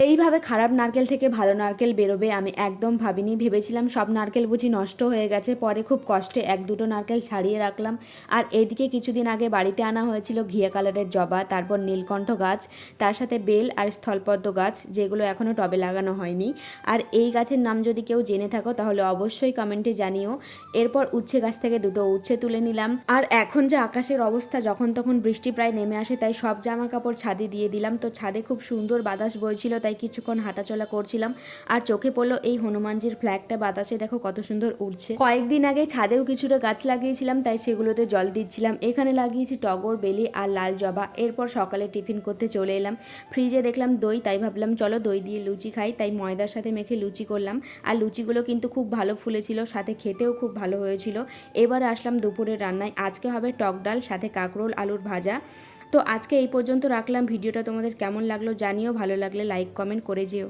এইভাবে খারাপ নারকেল থেকে ভালো নারকেল বেরোবে আমি একদম ভাবিনি। ভেবেছিলাম সব নারকেল বুঝি নষ্ট হয়ে গেছে। পরে খুব কষ্টে এক দুটো নারকেল ছাড়িয়ে রাখলাম। আর এদিকে কিছুদিন আগে বাড়িতে আনা হয়েছিল ঘিয়া কালারের জবা, তারপর নীলকণ্ঠ গাছ, তার সাথে বেল আর স্থলপদ্ম গাছ, যেগুলো এখনও টবে লাগানো হয়নি। আর এই গাছের নাম যদি কেউ জেনে থাকো তাহলে অবশ্যই কমেন্টে জানিও। এরপর উচ্ছে গাছ থেকে দুটো উচ্ছে তুলে নিলাম। আর এখন যে আকাশের অবস্থা, যখন তখন বৃষ্টি প্রায় নেমে আসে, তাই সব জামা কাপড় ছাদে দিয়ে দিলাম। তো ছাদে খুব সুন্দর বাতাস বইছিল, তাই কিছুক্ষণ হাঁটাচলা করছিলাম। আর চোখে পড়লো এই হনুমানজির ফ্ল্যাগটা বাতাসে দেখো কত সুন্দর উড়ছে। কয়েকদিন আগে ছাদেও কিছুটা গাছ লাগিয়েছিলাম, তাই সেগুলোতে জল দিচ্ছিলাম। এখানে লাগিয়েছি টগর, বেলি আর লাল জবা। এরপর সকালে টিফিন করতে চলে এলাম। ফ্রিজে দেখলাম দই, তাই ভাবলাম চলো দই দিয়ে লুচি খাই। তাই ময়দার সাথে মেখে লুচি করলাম। আর লুচিগুলো কিন্তু খুব ভালো ফুলেছিল, সাথে খেতেও খুব ভালো হয়েছিল। এবারে আসলাম দুপুরের রান্নায়। আজকে হবে টক ডাল, সাথে কাঁকরোল আলুর ভাজা। তো আজকে এই পর্যন্ত রাখলাম। ভিডিওটা তোমাদের কেমন লাগলো জানিও, ভালো লাগলে লাইক কমেন্ট করে যেও।